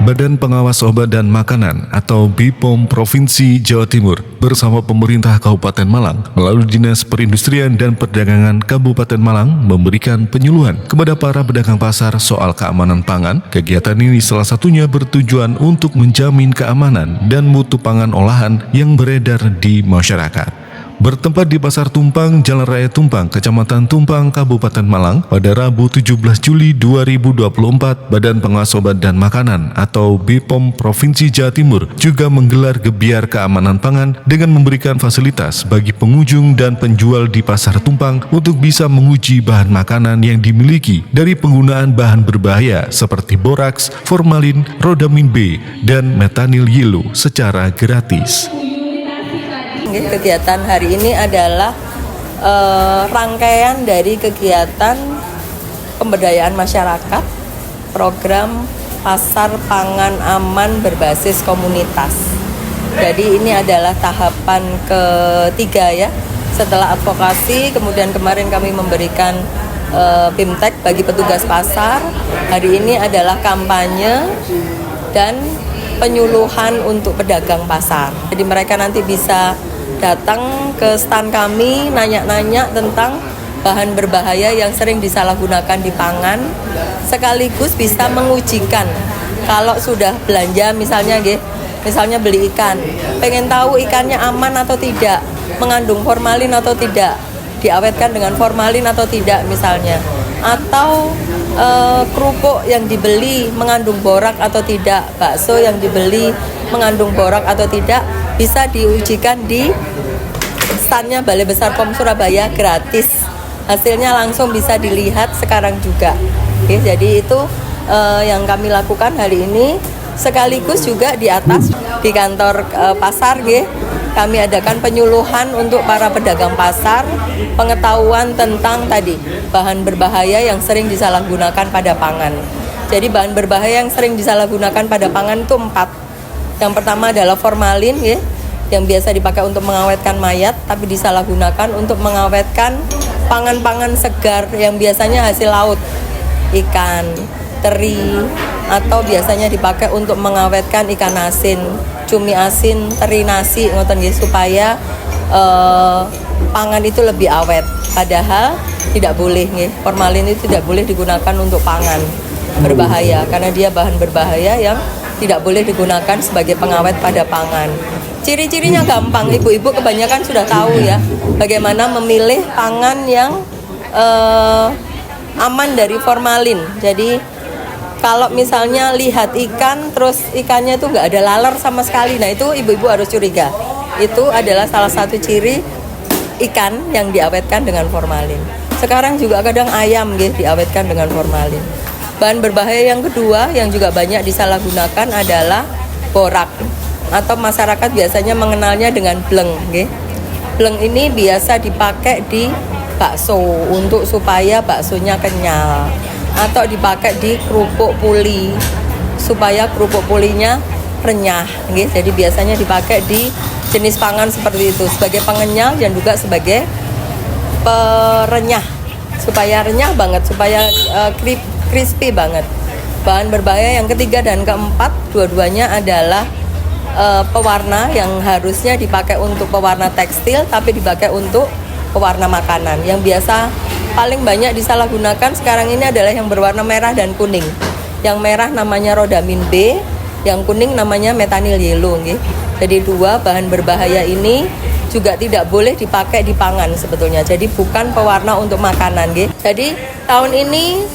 Badan Pengawas Obat dan Makanan atau BPOM Provinsi Jawa Timur bersama pemerintah Kabupaten Malang melalui Dinas Perindustrian dan Perdagangan Kabupaten Malang memberikan penyuluhan kepada para pedagang pasar soal keamanan pangan. Kegiatan ini salah satunya bertujuan untuk menjamin keamanan dan mutu pangan olahan yang beredar di masyarakat. Bertempat di Pasar Tumpang, Jalan Raya Tumpang, Kecamatan Tumpang, Kabupaten Malang, pada Rabu 17 Juli 2024, Badan Pengawas Obat dan Makanan atau BPOM Provinsi Jawa Timur juga menggelar gebiar keamanan pangan dengan memberikan fasilitas bagi pengunjung dan penjual di Pasar Tumpang untuk bisa menguji bahan makanan yang dimiliki dari penggunaan bahan berbahaya seperti boraks, formalin, rodamin B, dan metanil yellow secara gratis. Kegiatan hari ini adalah rangkaian dari kegiatan pemberdayaan masyarakat program pasar pangan aman berbasis komunitas. Jadi ini adalah tahapan ketiga ya. Setelah advokasi, kemudian kemarin kami memberikan BIMTEK bagi petugas pasar. Hari ini adalah kampanye dan penyuluhan untuk pedagang pasar. Jadi mereka nanti bisa datang ke stand kami, nanya-nanya tentang bahan berbahaya yang sering disalahgunakan di pangan, sekaligus bisa mengujikan kalau sudah belanja misalnya beli ikan, pengen tahu ikannya aman atau tidak, mengandung formalin atau tidak, diawetkan dengan formalin atau tidak misalnya, atau kerupuk yang dibeli mengandung borak atau tidak, bakso yang dibeli mengandung borak atau tidak, bisa diujikan di standnya Balai Besar POM Surabaya gratis. Hasilnya langsung bisa dilihat sekarang juga. Oke, jadi itu yang kami lakukan hari ini. Sekaligus juga di atas di kantor pasar kami adakan penyuluhan untuk para pedagang pasar, pengetahuan tentang tadi bahan berbahaya yang sering disalahgunakan pada pangan. Jadi bahan berbahaya yang sering disalahgunakan pada pangan itu 4. Yang pertama adalah formalin yang biasa dipakai untuk mengawetkan mayat, tapi disalahgunakan untuk mengawetkan pangan-pangan segar yang biasanya hasil laut, ikan, teri, atau biasanya dipakai untuk mengawetkan ikan asin, cumi asin, teri nasi, supaya pangan itu lebih awet. Padahal tidak boleh, formalin itu tidak boleh digunakan untuk pangan berbahaya, karena dia bahan berbahaya yang tidak boleh digunakan sebagai pengawet pada pangan. Ciri-cirinya gampang, ibu-ibu kebanyakan sudah tahu ya, bagaimana memilih pangan yang aman dari formalin. Jadi kalau misalnya lihat ikan, terus ikannya itu nggak ada laler sama sekali, nah itu ibu-ibu harus curiga. Itu adalah salah satu ciri ikan yang diawetkan dengan formalin. Sekarang juga kadang ayam diawetkan dengan formalin. Bahan berbahaya yang kedua yang juga banyak disalahgunakan adalah borak, atau masyarakat biasanya mengenalnya dengan bleng. Bleng ini biasa dipakai di bakso untuk supaya baksonya kenyal, atau dipakai di kerupuk puli supaya kerupuk pulinya renyah. Jadi biasanya dipakai di jenis pangan seperti itu sebagai pengenyal dan juga sebagai perenyah, supaya renyah banget, supaya crispy banget. Bahan berbahaya yang ketiga dan keempat dua-duanya adalah pewarna yang harusnya dipakai untuk pewarna tekstil tapi dipakai untuk pewarna makanan. Yang biasa paling banyak disalahgunakan sekarang ini adalah yang berwarna merah dan kuning. Yang merah namanya rodamin B, yang kuning namanya metanil yellow. Jadi dua bahan berbahaya ini juga tidak boleh dipakai di pangan sebetulnya. Jadi bukan pewarna untuk makanan. Jadi tahun ini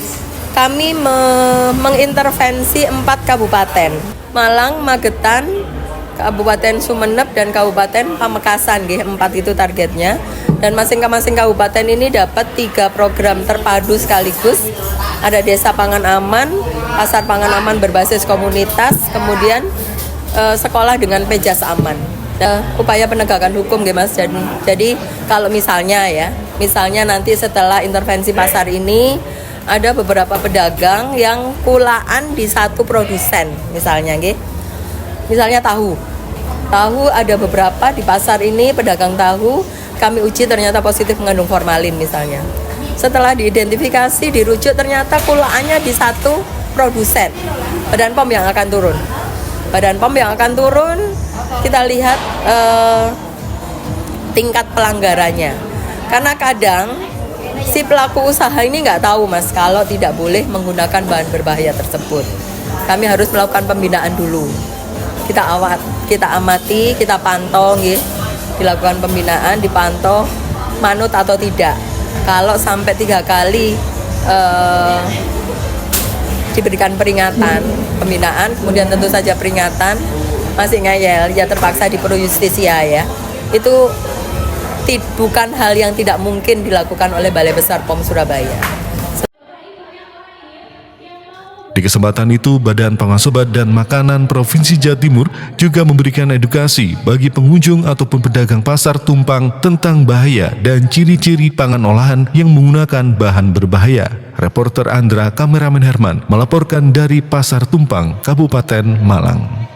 kami mengintervensi 4 kabupaten, Malang, Magetan, Kabupaten Sumeneb, dan Kabupaten Pamekasan. 4 itu targetnya. Dan masing-masing kabupaten ini dapat 3 program terpadu sekaligus. Ada Desa Pangan Aman, Pasar Pangan Aman berbasis komunitas, kemudian sekolah dengan Pejas Aman. Upaya penegakan hukum Mas. Jadi kalau misalnya nanti setelah intervensi pasar ini ada beberapa pedagang yang kulaan di satu produsen misalnya tahu ada beberapa di pasar ini pedagang tahu kami uji ternyata positif mengandung formalin misalnya. Setelah diidentifikasi, dirujuk ternyata kulaannya di satu produsen. Badan POM yang akan turun. Badan POM yang akan turun, kita lihat tingkat pelanggarannya. Karena kadang si pelaku usaha ini nggak tahu Mas kalau tidak boleh menggunakan bahan berbahaya tersebut. Kami harus melakukan pembinaan dulu. Kita amati, kita pantau, dilakukan pembinaan, dipantau manut atau tidak. Kalau sampai 3 kali diberikan peringatan, pembinaan, kemudian tentu saja peringatan, masih ngeyel, ya terpaksa di pro justisia ya. Itu bukan hal yang tidak mungkin dilakukan oleh Balai Besar POM Surabaya. Di kesempatan itu, Badan Pengawas Obat dan Makanan Provinsi Jawa Timur juga memberikan edukasi bagi pengunjung ataupun pedagang pasar tumpang tentang bahaya dan ciri-ciri pangan olahan yang menggunakan bahan berbahaya. Reporter Andra, kameramen Herman melaporkan dari Pasar Tumpang, Kabupaten Malang.